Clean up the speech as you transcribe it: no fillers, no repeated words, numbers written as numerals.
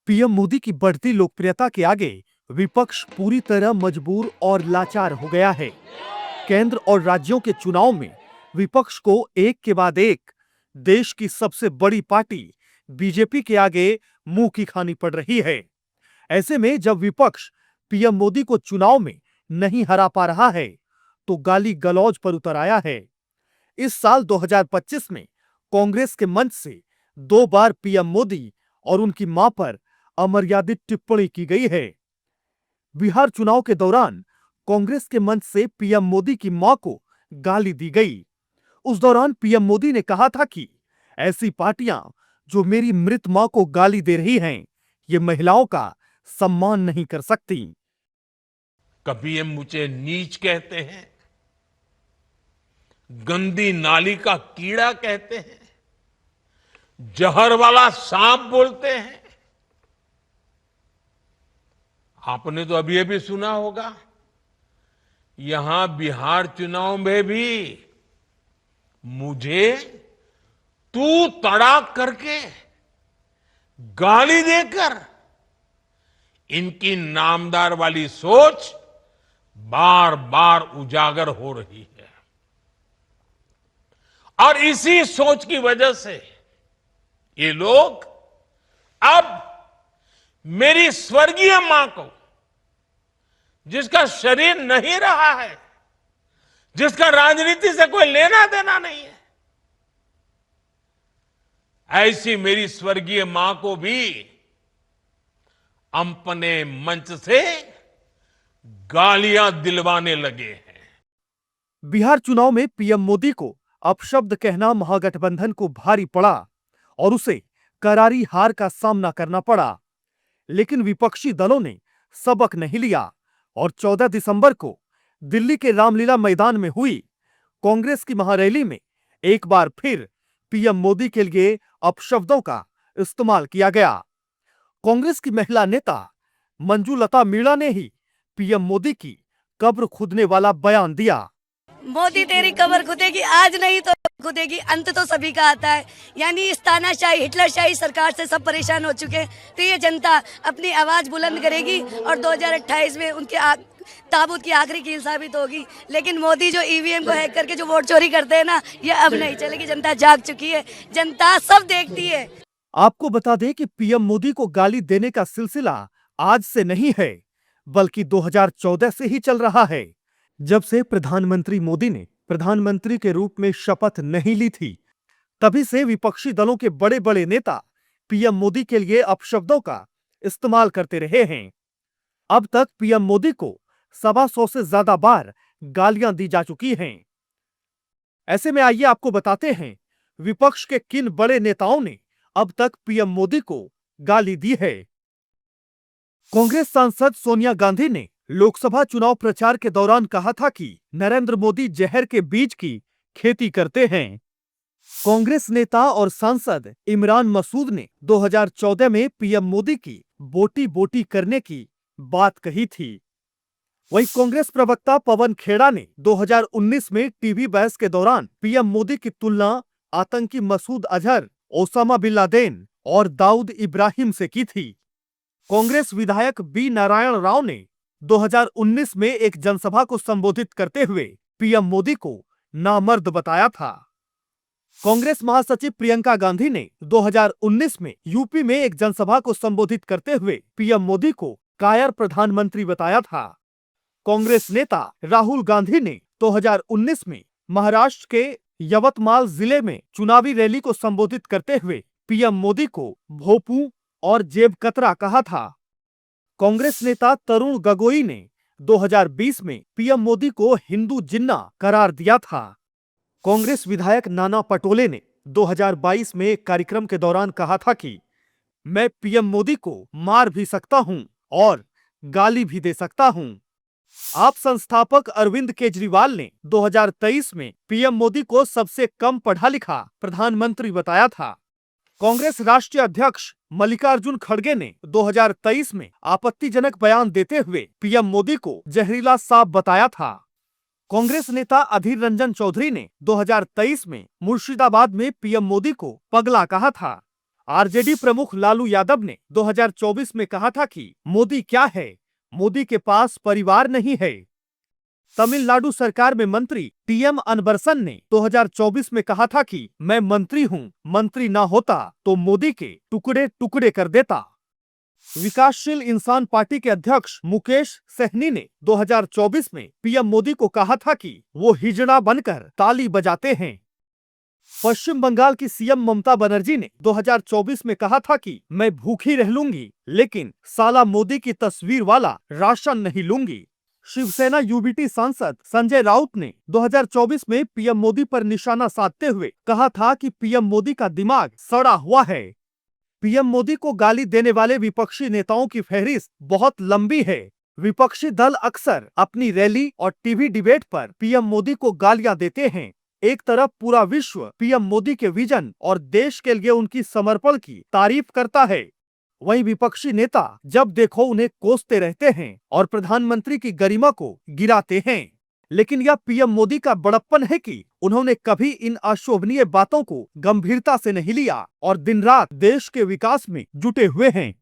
PM Modi की बढ़ती लोकप्रियता के आगे विपक्ष पूरी तरह मजबूर और लाचार हो गया है। केंद्र और राज्यों के चुनाव में विपक्ष को एक के बाद एक देश की सबसे बड़ी पार्टी बीजेपी के आगे मुंह की खानी पड़ रही है। ऐसे में जब विपक्ष पीएम मोदी को चुनाव में नहीं हरा पा रहा है, तो गाली गलौज पर उतर आया है। इस साल 2025 में कांग्रेस के मंच से 2 बार पीएम मोदी और उनकी मां पर अमर्यादित टिप्पणी की गई है। बिहार चुनाव के दौरान कांग्रेस के मंच से पीएम मोदी की मां को गाली दी गई। उस दौरान पीएम मोदी ने कहा था कि ऐसी पार्टियां जो मेरी मृत मां को गाली दे रही हैं, ये महिलाओं का सम्मान नहीं कर सकती। कभी ये मुझे नीच कहते हैं, गंदी नाली का कीड़ा कहते हैं, जहर वाला सांप बोलते हैं। आपने तो अभी सुना होगा, यहां बिहार चुनाव में भी मुझे तू तड़ाक करके गाली देकर इनकी नामदार वाली सोच बार बार उजागर हो रही है। और इसी सोच की वजह से ये लोग अब मेरी स्वर्गीय मां को, जिसका शरीर नहीं रहा है, जिसका राजनीति से कोई लेना देना नहीं है, ऐसी मेरी स्वर्गीय मां को भी अपने मंच से गालियां दिलवाने लगे हैं। बिहार चुनाव में पीएम मोदी को अपशब्द कहना महागठबंधन को भारी पड़ा और उसे करारी हार का सामना करना पड़ा। लेकिन विपक्षी दलों ने सबक नहीं लिया और 14 दिसंबर को दिल्ली के रामलीला मैदान में हुई कांग्रेस की महारैली में एक बार फिर पीएम मोदी के लिए अपशब्दों का इस्तेमाल किया गया। कांग्रेस की महिला नेता मंजुलता मीणा ने ही पीएम मोदी की कब्र खुदने वाला बयान दिया। मोदी तेरी कब्र खुदेगी, आज नहीं तो खुदेगी, अंत तो सभी का आता है। यानी इस तानाशाही हिटलरशाही सरकार से सब परेशान हो चुके हैं, तो ये जनता अपनी आवाज बुलंद करेगी और 2028 में उनके ताबूत की आखिरी कील साबित होगी। लेकिन मोदी जो ईवीएम को हैक करके जो वोट चोरी करते हैं ना, ये अब नहीं चलेगी। जनता जाग चुकी है, जनता सब देखती है। आपको बता दें कि पीएम मोदी को गाली देने का सिलसिला आज से नहीं है, बल्कि 2014 से ही चल रहा है। जब से प्रधानमंत्री मोदी ने प्रधानमंत्री के रूप में शपथ नहीं ली थी, तभी से विपक्षी दलों के बड़े बड़े नेता पीएम मोदी के लिए अपशब्दों का इस्तेमाल करते रहे हैं। अब तक पीएम मोदी को 125 से ज्यादा बार गालियां दी जा चुकी हैं। ऐसे में आइए आपको बताते हैं विपक्ष के किन बड़े नेताओं ने अब तक पीएम मोदी को गाली दी है। कांग्रेस सांसद सोनिया गांधी ने लोकसभा चुनाव प्रचार के दौरान कहा था कि नरेंद्र मोदी जहर के बीज की खेती करते हैं। कांग्रेस नेता और सांसद इमरान मसूद ने 2014 में पीएम मोदी की बोटी बोटी करने की बात कही थी। वहीं कांग्रेस प्रवक्ता पवन खेड़ा ने 2019 में टीवी बहस के दौरान पीएम मोदी की तुलना आतंकी Masood Azhar, Osama bin Laden और दाऊद इब्राहिम से की थी। कांग्रेस विधायक बी नारायण राव ने 2019 में एक जनसभा को संबोधित करते हुए पीएम मोदी को नामर्द बताया था। कांग्रेस महासचिव प्रियंका गांधी ने 2019 में यूपी में एक जनसभा को संबोधित करते हुए पीएम मोदी को कायर प्रधानमंत्री बताया था। कांग्रेस नेता राहुल गांधी ने 2019 में महाराष्ट्र के यवतमाल जिले में चुनावी रैली को संबोधित करते हुए पीएम मोदी को भोपू और जेब कतरा कहा था। कांग्रेस नेता तरुण गगोई ने 2020 में पीएम मोदी को हिंदू जिन्ना करार दिया था। कांग्रेस विधायक नाना पटोले ने 2022 में एक कार्यक्रम के दौरान कहा था कि मैं पीएम मोदी को मार भी सकता हूं और गाली भी दे सकता हूं। आप संस्थापक अरविंद केजरीवाल ने 2023 में पीएम मोदी को सबसे कम पढ़ा लिखा प्रधानमंत्री बताया था। कांग्रेस राष्ट्रीय अध्यक्ष मल्लिकार्जुन खड़गे ने 2023 में आपत्तिजनक बयान देते हुए पीएम मोदी को जहरीला सांप बताया था। कांग्रेस नेता अधीर रंजन चौधरी ने 2023 में मुर्शिदाबाद में पीएम मोदी को पगला कहा था। आरजेडी प्रमुख लालू यादव ने 2024 में कहा था कि मोदी क्या है, मोदी के पास परिवार नहीं है। तमिलनाडु सरकार में मंत्री टीएम अनबरसन ने 2024 में कहा था कि मैं मंत्री हूं, मंत्री ना होता तो मोदी के टुकड़े टुकड़े कर देता। विकासशील इंसान पार्टी के अध्यक्ष मुकेश सहनी ने 2024 में पीएम मोदी को कहा था कि वो हिजड़ा बनकर ताली बजाते हैं। पश्चिम बंगाल की सीएम ममता बनर्जी ने 2024 में कहा था कि मैं भूखी रह लूंगी, लेकिन साला मोदी की तस्वीर वाला राशन नहीं लूंगी। शिवसेना यूबीटी सांसद संजय राउत ने 2024 में पीएम मोदी पर निशाना साधते हुए कहा था कि पीएम मोदी का दिमाग सड़ा हुआ है। पीएम मोदी को गाली देने वाले विपक्षी नेताओं की फहरिस्त बहुत लंबी है। विपक्षी दल अक्सर अपनी रैली और टीवी डिबेट पर पीएम मोदी को गालियां देते हैं। एक तरफ पूरा विश्व पीएम मोदी के विजन और देश के लिए उनकी समर्पण की तारीफ करता है, वहीं विपक्षी नेता जब देखो उन्हें कोसते रहते हैं और प्रधानमंत्री की गरिमा को गिराते हैं। लेकिन यह पीएम मोदी का बड़प्पन है कि उन्होंने कभी इन अशोभनीय बातों को गंभीरता से नहीं लिया और दिन रात देश के विकास में जुटे हुए हैं।